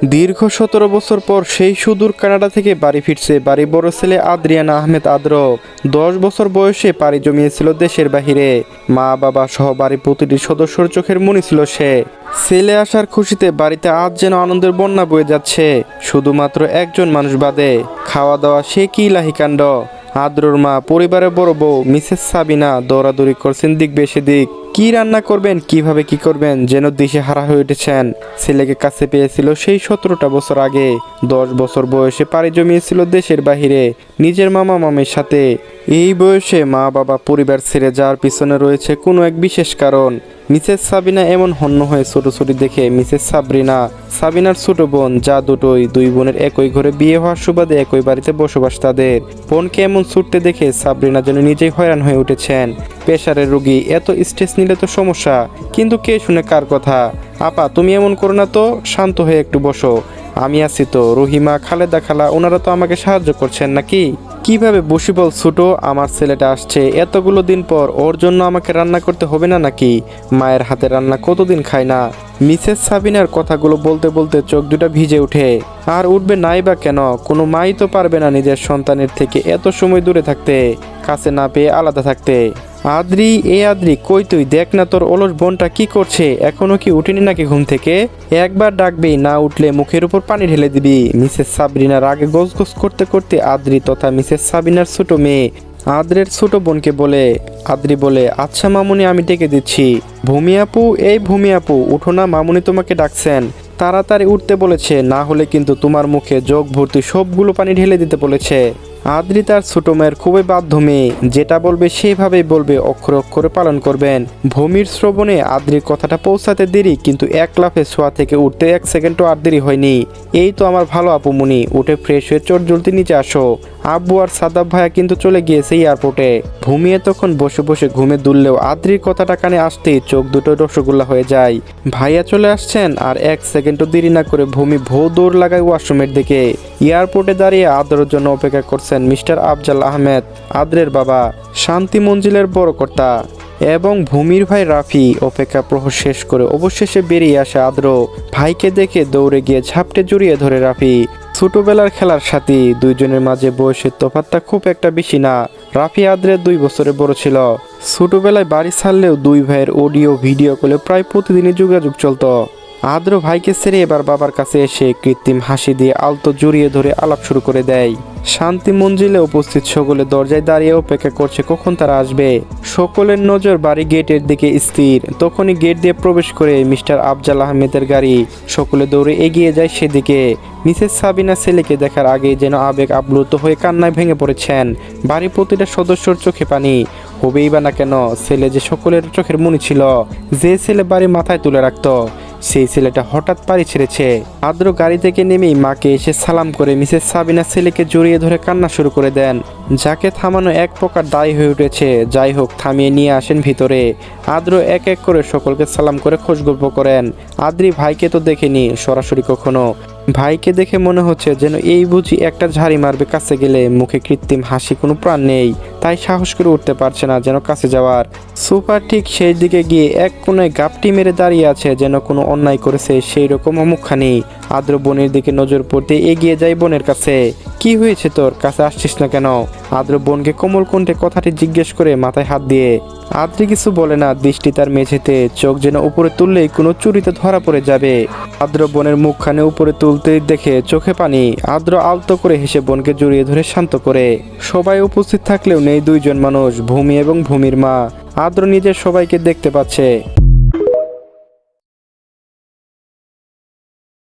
দীর্ঘ 17 বছর পর সেই সুদূর কানাডা থেকে বাড়ি ফিরছে বাড়ির বড় ছেলে আদ্রিয়ান আহমেদ আদ্র। 10 বছর বয়সে পাড়ি জমিয়েছিল দেশের বাহিরে। মা বাবা সহ বাড়ির প্রতিটি সদস্যর চোখের মনি ছিল সে। ছেলে আসার খুশিতে বাড়িতে আজ যেন আনন্দের বন্যা বয়ে যাচ্ছে, শুধুমাত্র একজন মানুষ বাদে। খাওয়া দাওয়া সে কি লাহিকাণ্ড। আদ্রর মা, পরিবারের বড় বউ মিসেস সাবিনা দৌড়াদৌড়ি করছেন দিক বেশি দিক। কি রান্না করবেন, কিভাবে কি করবেন যেন দিশে হারা হয়ে উঠেছেন। ছেলেকে কাছে পেয়েছিল সেই 17টা বছর আগে। 10 বছর বয়সে পাড়ি জমিয়েছিল দেশের বাহিরে নিজের মামা মামির সাথে। এই বয়সে মা বাবা পরিবার ছেড়ে যাওয়ার পিছনে রয়েছে কোনো এক বিশেষ কারণ। মিসেস সাবিনা এমন হন্য হয়ে ছোটাছুটি দেখে মিসেস সাবরিনা, সাবিনার ছোট বোন, যা দুই বোনের একই ঘরে বিয়ে হওয়ার সুবাদে একই বাড়িতে বসবাস তাদের। বোনকে এমন ছুটতে দেখে সাবরিনা যেন নিজেই হয়রান হয়ে উঠেছেন। প্রেশারের রোগী, এত স্ট্রেস নিলে তো সমস্যা, কিন্তু কে শুনে কার কথা। আপা, তুমি এমন করো না তো, শান্ত হয়ে একটু বসো, আমি আছি তো। রহিমা, খালেদা খালা, ওনারা তো আমাকে সাহায্য করছেন নাকি। কিভাবে বসি বল ছোটো, আমার ছেলেটা আসছে এতগুলো দিন পর, ওর জন্য আমাকে রান্না করতে হবে না নাকি। মায়ের হাতে রান্না কতদিন খায় না। মিসেস সাবিনার কথাগুলো বলতে বলতে চোখ দুটা ভিজে ওঠে। আর উঠবে নাই বা কেন, কোনো মাই তো পারবে না নিজের সন্তানের থেকে এত সময় দূরে থাকতে, কাছে না পেয়ে আলাদা থাকতে। আদ্রি, আদ্রি, কই তুই, দেখ না তোর অলস বোনটা কি করছে, এখনো কি উঠিনি নাকি ঘুম থেকে। একবার ডাকবি, না উঠলে মুখের উপর পানি ঢেলে দিবি। মিসেস সাবরিনার আগে গোছ করতে করতে আদ্রি তথা মিসেস সাবিনার ছোট মেয়ে আদ্রের ছোট বোনকে বলে। আদ্রি বলে, আচ্ছা মামুনি, আমি ডেকে দিচ্ছি। ভূমি আপু, এই ভূমি আপু, উঠো না, মামুনি তোমাকে ডাকছেন। তাড়াতাড়ি উঠতে বলেছে, না হলে কিন্তু তোমার মুখে যোগ ভর্তি সবগুলো পানি ঢেলে দিতে বলেছে। আদ্রি তার ছোট মেয়ের খুবই বাধ্য মেয়ে, যেটা বলবে সেইভাবেই বলবে, অক্ষরে অক্ষরে পালন করবেন। ভূমির শ্রবণে আদ্রির কথাটা পৌঁছাতে দেরি, কিন্তু এক লাফে শোয়া থেকে উঠতে 1 সেকেন্ডও আর দেরি হয়নি। এই তো আমার ভালো আপুমনি, উঠে ফ্রেশ হয়ে চট জলদি নিচে আসো। আব্বু আর সাদাব ভাইয়া কিন্তু চলে গিয়েছে এয়ারপোর্টে। ভূমি তখন বসে বসে ঘুমে দুললেও আদ্রির কথাটা কানে আসতেই চোখ দুটো রসগোল্লা হয়ে যায়। ভাইয়া চলে আসছেন, আর 1 সেকেন্ডও দেরি না করে ভূমি ভৌ দৌড় লাগায় ওয়াশরুমের দিকে। এয়ারপোর্টে দাঁড়িয়ে আদরের জন্য অপেক্ষা করছেন মিস্টার আফজাল আহমেদ, আদ্রের বাবা, শান্তি মঞ্জিলের বড় কর্তা, এবং ভূমির ভাই রাফি। অপেক্ষা প্রহর শেষ করে অবশেষে বেরিয়ে আসে আদ্র। ভাইকে দেখে দৌড়ে গিয়ে ঝাপটে জড়িয়ে ধরে রাফি। ছোটবেলার খেলার সাথী, দুইজনের মাঝে বয়সের তফাৎটা খুব একটা বেশি না। রাফি আদ্রের 2 বছরের বড় ছিল। ছোটবেলায় বাড়ি ছাড়লেও দুই ভাইয়ের অডিও ভিডিও কলে প্রায় প্রতিদিনই যোগাযোগ চলত। আদ্র ভাইকে ছেড়ে এবার বাবার কাছে এসে কৃত্রিম হাসি দিয়ে আলতো জড়িয়ে ধরে আলাপ শুরু করে দেয়। শান্তি মঞ্জিলে উপস্থিত সকলে দরজায় দাঁড়িয়ে অপেক্ষা করছে কখন তারা আসবে। সকলের নজর বাড়ি গেটের দিকে স্থির। তখনই গেট দিয়ে প্রবেশ করে মিস্টার আফজাল আহমেদের গাড়ি। সকলে দৌড়ে এগিয়ে যায় সেদিকে। মিসেস সাবিনা ছেলেকে দেখার আগেই যেন আবেগ আপ্লুত হয়ে কান্নায় ভেঙে পড়েছেন। বাড়ির প্রতিটা সদস্যর চোখে পানি। হবেই বা না কেন, ছেলে যে সকলের চোখের মনি ছিল। যে ছেলে বাড়ি মাথায় তুলে রাখত, সেই ছেলেটা হঠাৎ পাড়ি ছেড়েছে। আদ্র গাড়ি থেকে নেমেই মাকে এসে সালাম করে মিসেস সাবিনা ছেলেকে জড়িয়ে ধরে কান্না শুরু করে দেন। যাকে থামানো এক প্রকার দায়ী হয়ে উঠেছে। যাই হোক, থামিয়ে নিয়ে আসেন ভিতরে। আদ্র এক এক করে সকলকে সালাম করে খোঁজ গল্প করেন। আদ্রি ভাইকে তো দেখেনি সরাসরি কখনো। ভাইকে দেখে মনে হচ্ছে যেন এই বুঝি একটা ঝাড়ি মারবে কাছে গেলে। মুখে কৃত্রিম হাসি, কোনো প্রাণ নেই, তাই সাহস করে উঠতে পারছে না যেন কাছে যাওয়ার। সুপার ঠিক সেই দিকে গিয়ে এক কোনায় গাপটি মেরে দাঁড়িয়ে আছে, যেন কোনো অন্যায় করেছে সেই রকম মুখখানি। আদ্র বোনের দিকে নজর পড়তে এগিয়ে যায় বোনের কাছে। কি হয়েছে তোর, কাছে আসছিস না কেন। আদ্র বোনকে কোমল কণ্ঠে কথাটি জিজ্ঞেস করে মাথায় হাত দিয়ে। আদ্রি কিছু বলে না, দৃষ্টি তার মেঝেতে, চোখ যেন উপরে তুললেই কোনো চুরিতে ধরা পড়ে যাবে। আদ্র বোনের মুখখানে উপরে তুলতে দেখে চোখে পানি। আদ্র আলতো করে হেসে বোনকে জড়িয়ে ধরে শান্ত করে। সবাই উপস্থিত থাকলেও নেই দুইজন মানুষ, ভূমি এবং ভূমির মা। আদ্র নিজের সবাইকে দেখতে পাচ্ছে।